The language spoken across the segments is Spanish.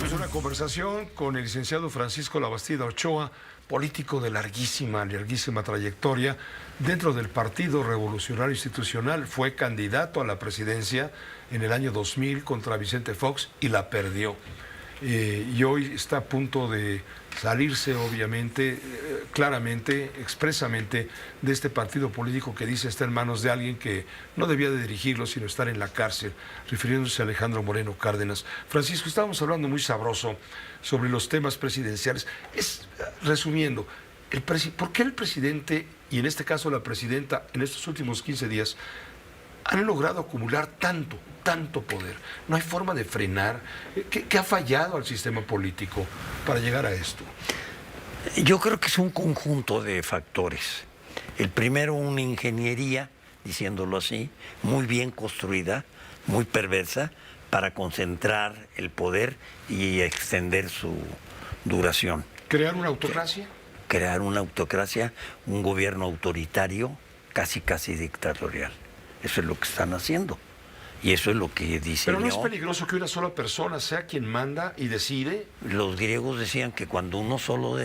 Tenemos una conversación con el licenciado Francisco Labastida Ochoa, político de larguísima trayectoria dentro del Partido Revolucionario Institucional. Fue candidato a la presidencia en el año 2000 contra Vicente Fox y la perdió. Y hoy está a punto de salirse, obviamente, claramente, expresamente, de este partido político que dice está en manos de alguien que no debía de dirigirlo, sino estar en la cárcel, refiriéndose a Alejandro Moreno Cárdenas. Francisco, estábamos hablando muy sabroso sobre los temas presidenciales. Resumiendo, ¿por qué el presidente, y en este caso la presidenta, en estos últimos 15 días, han logrado acumular tanto poder? No hay forma de frenar. ¿Qué ha fallado al sistema político para llegar a esto? Yo creo que es un conjunto de factores. El primero, una ingeniería, diciéndolo así, muy bien construida, muy perversa, para concentrar el poder y extender su duración. ¿Crear una autocracia? Crear una autocracia, un gobierno autoritario, casi dictatorial. Eso es lo que están haciendo. Y eso es lo que diseñó. ¿Pero no es peligroso que una sola persona sea quien manda y decide? Los griegos decían que cuando uno solo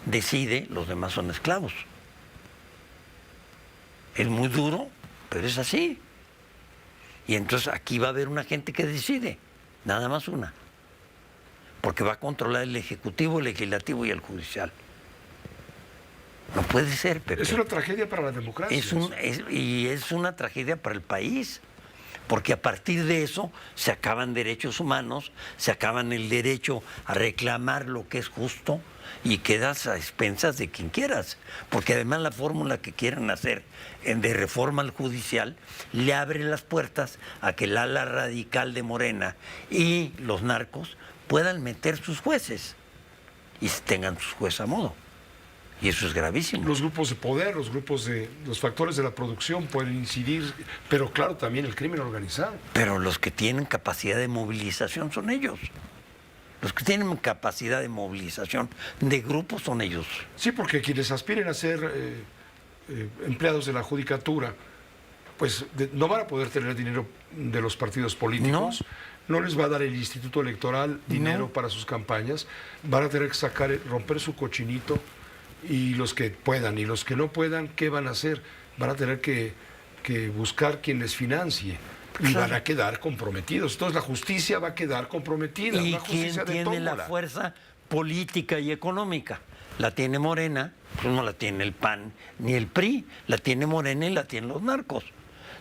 decide, los demás son esclavos. Es muy duro, pero es así. Y entonces aquí va a haber una gente que decide, nada más una. Porque va a controlar el Ejecutivo, el Legislativo y el Judicial. No puede ser, Pepe. Es una tragedia para la democracia. Y es una tragedia para el país, porque a partir de eso se acaban derechos humanos, se acaban el derecho a reclamar lo que es justo y quedas a expensas de quien quieras. Porque además la fórmula que quieren hacer de reforma al judicial le abre las puertas a que el ala radical de Morena y los narcos puedan meter sus jueces y tengan sus jueces a modo. Y eso es gravísimo. Los grupos de poder, los factores de la producción pueden incidir, pero claro, también el crimen organizado. Pero los que tienen capacidad de movilización son ellos. Los que tienen capacidad de movilización de grupos son ellos. Sí, porque quienes aspiren a ser empleados de la judicatura, pues no van a poder tener dinero de los partidos políticos. No les va a dar el Instituto Electoral dinero para sus campañas. Van a tener que romper su cochinito. Y los que puedan, y los que no puedan, ¿qué van a hacer? Van a tener que buscar quien les financie. Y van a quedar comprometidos. Entonces la justicia va a quedar comprometida. ¿Y una justicia quién tiene la fuerza política y económica? La tiene Morena, pues no la tiene el PAN ni el PRI. La tiene Morena y la tienen los narcos.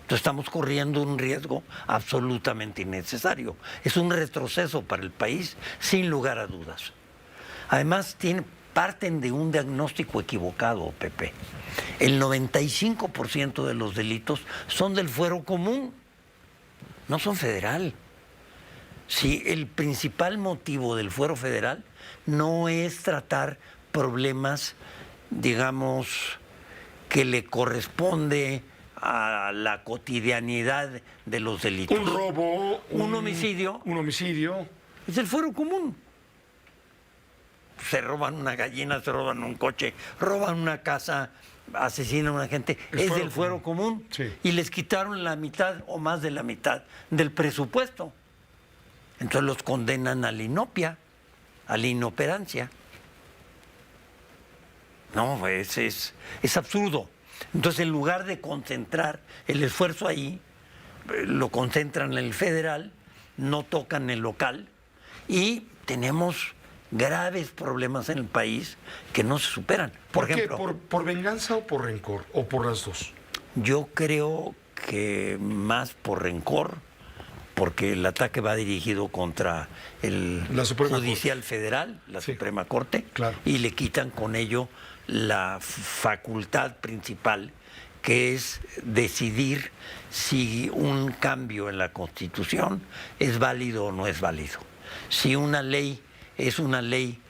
Entonces estamos corriendo un riesgo absolutamente innecesario. Es un retroceso para el país, sin lugar a dudas. Además, parten de un diagnóstico equivocado, Pepe. El 95% de los delitos son del fuero común, no son federal. Sí, el principal motivo del fuero federal no es tratar problemas, digamos, que le corresponde a la cotidianidad de los delitos. Un robo, un homicidio. Un homicidio. Es el fuero común. Se roban una gallina, se roban un coche, roban una casa, asesinan a una gente. Es del fuero común. Sí. Y les quitaron la mitad o más de la mitad del presupuesto. Entonces los condenan a la inopia, a la inoperancia. No, es absurdo. Entonces, en lugar de concentrar el esfuerzo ahí, lo concentran en el federal, no tocan el local y tenemos graves problemas en el país que no se superan. ¿Por ejemplo, qué? ¿Por venganza o por rencor? ¿O por las dos? Yo creo que más por rencor, porque el ataque va dirigido contra el Judicial Federal, la Suprema Corte, claro. Y le quitan con ello la facultad principal, que es decidir si un cambio en la Constitución es válido o no es válido. Si una ley es una ley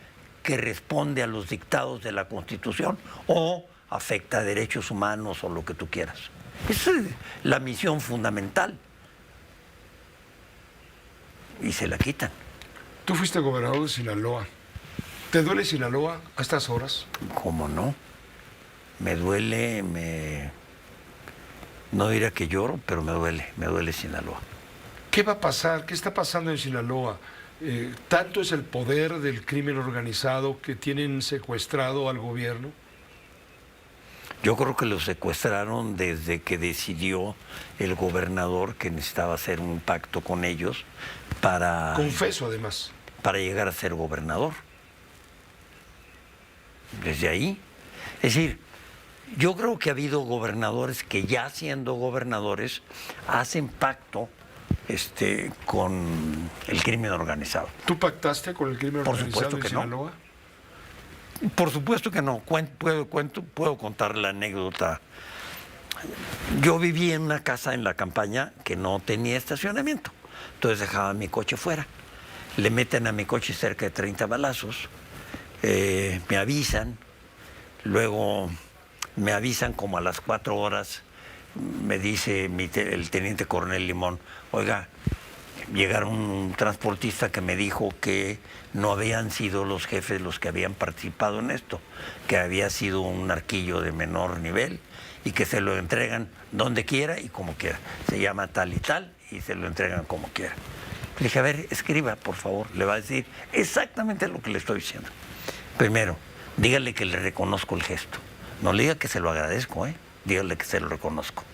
que responde a los dictados de la Constitución o afecta a derechos humanos o lo que tú quieras. Esa es la misión fundamental. Y se la quitan. Tú fuiste gobernador de Sinaloa. ¿Te duele Sinaloa a estas horas? ¿Cómo no? Me duele, no diré que lloro, pero me duele Sinaloa. ¿Qué va a pasar? ¿Qué está pasando en Sinaloa? ¿Tanto es el poder del crimen organizado que tienen secuestrado al gobierno? Yo creo que lo secuestraron desde que decidió el gobernador que necesitaba hacer un pacto con ellos para Además. Para llegar a ser gobernador. Desde ahí. Es decir, yo creo que ha habido gobernadores que ya siendo gobernadores hacen pacto con el crimen organizado. ¿Tú pactaste con el crimen Por organizado supuesto en que Sinaloa? No. Por supuesto que no. Puedo contar la anécdota. Yo vivía en una casa en la campaña que no tenía estacionamiento. Entonces dejaba mi coche fuera. Le meten a mi coche cerca de 30 balazos. Me avisan. Luego me avisan como a las 4 horas. Me dice el teniente coronel Limón, oiga, llegaron un transportista que me dijo que no habían sido los jefes los que habían participado en esto, que había sido un arquillo de menor nivel y que se lo entregan donde quiera y como quiera. Se llama tal y tal y se lo entregan como quiera. Le dije, a ver, escriba, por favor. Le va a decir exactamente lo que le estoy diciendo. Primero, dígale que le reconozco el gesto. No le diga que se lo agradezco, dígale que se lo reconozco.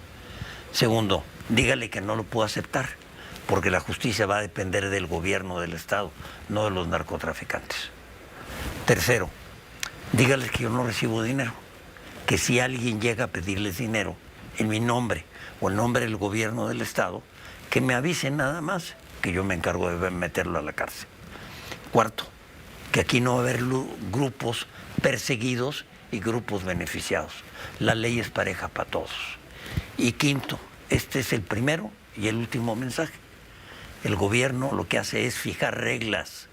Segundo, dígale que no lo puedo aceptar, porque la justicia va a depender del gobierno del Estado, no de los narcotraficantes. Tercero, dígales que yo no recibo dinero, que si alguien llega a pedirles dinero en mi nombre o en nombre del gobierno del Estado, que me avisen nada más, que yo me encargo de meterlo a la cárcel. Cuarto, que aquí no va a haber grupos perseguidos y grupos beneficiados. La ley es pareja para todos. Y quinto, este es el primero y el último mensaje. El gobierno lo que hace es fijar reglas.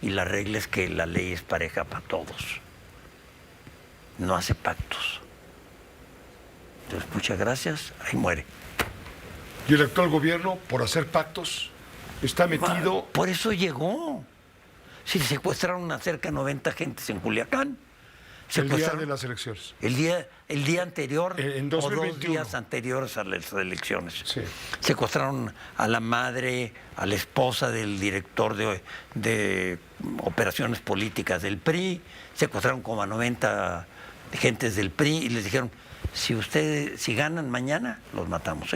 Y la regla es que la ley es pareja para todos. No hace pactos. Entonces, muchas gracias. Ahí muere. ¿Y el actual gobierno, por hacer pactos, está metido? Por eso llegó. Si secuestraron a cerca de 90 gentes en Culiacán. El día de las elecciones. El día anterior en o 2021. 2 días anteriores a las elecciones. Sí. Secuestraron a la madre, a la esposa del director de operaciones políticas del PRI, secuestraron como a 90 gentes del PRI y les dijeron, si ganan mañana, los matamos,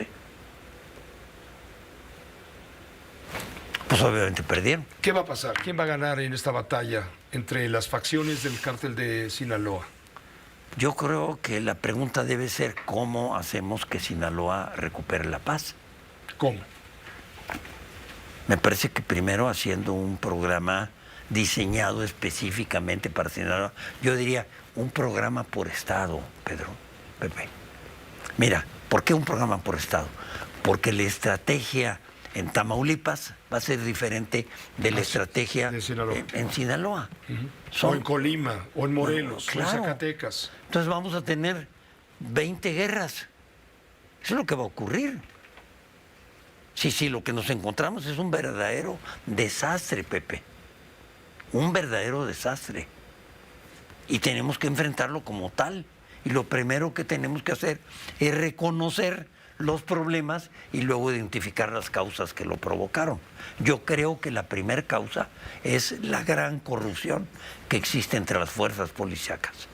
Pues obviamente perdieron. ¿Qué va a pasar? ¿Quién va a ganar en esta batalla entre las facciones del cártel de Sinaloa? Yo creo que la pregunta debe ser cómo hacemos que Sinaloa recupere la paz. ¿Cómo? Me parece que primero haciendo un programa diseñado específicamente para Sinaloa. Yo diría un programa por estado, Pepe. Mira, ¿por qué un programa por estado? Porque la estrategia en Tamaulipas va a ser diferente de la estrategia de Sinaloa. En Sinaloa. O en Colima, o en Morelos, claro. o en Zacatecas. Entonces vamos a tener 20 guerras. Eso es lo que va a ocurrir. Sí, lo que nos encontramos es un verdadero desastre, Pepe. Un verdadero desastre. Y tenemos que enfrentarlo como tal. Y lo primero que tenemos que hacer es reconocer los problemas y luego identificar las causas que lo provocaron. Yo creo que la primera causa es la gran corrupción que existe entre las fuerzas policíacas.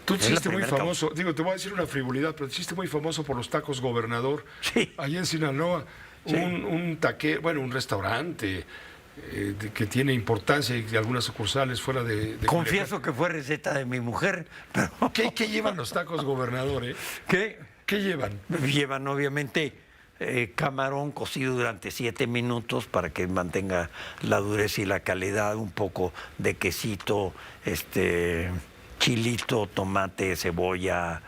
Tú te hiciste muy famoso, te voy a decir una frivolidad, pero te hiciste muy famoso por los tacos Gobernador. Sí. Allí en Sinaloa, sí. Un restaurante que tiene importancia y algunas sucursales fuera de Confieso Culiacán. que fue receta de mi mujer, pero... ¿Qué llevan los tacos Gobernador, ¿Qué llevan? Llevan obviamente camarón cocido durante 7 minutos para que mantenga la dureza y la calidad, un poco de quesito, chilito, tomate, cebolla,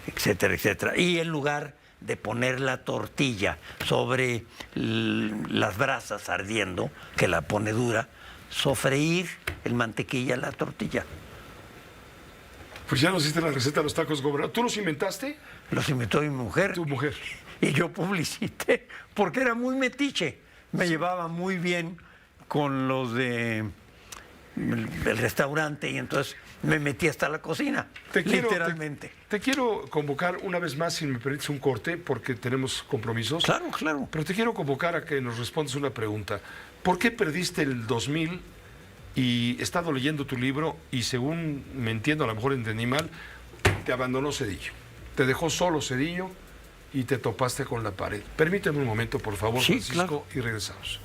etcétera, etcétera. Y en lugar de poner la tortilla sobre las brasas ardiendo, que la pone dura, sofreír en mantequilla la tortilla. Pues ya nos hiciste la receta de los tacos Gobernador. ¿Tú los inventaste? Los inventó mi mujer. Tu mujer. Y yo publicité, porque era muy metiche. Me llevaba muy bien con los de el restaurante y entonces me metí hasta la cocina, literalmente. Te quiero convocar una vez más, si me permites un corte, porque tenemos compromisos. Claro, claro. Pero te quiero convocar a que nos respondas una pregunta. ¿Por qué perdiste el 2000? Y he estado leyendo tu libro y según me entiendo, a lo mejor entendí mal, te abandonó Zedillo. Te dejó solo Zedillo y te topaste con la pared. Permíteme un momento, por favor, Sí, Francisco, claro. y regresamos.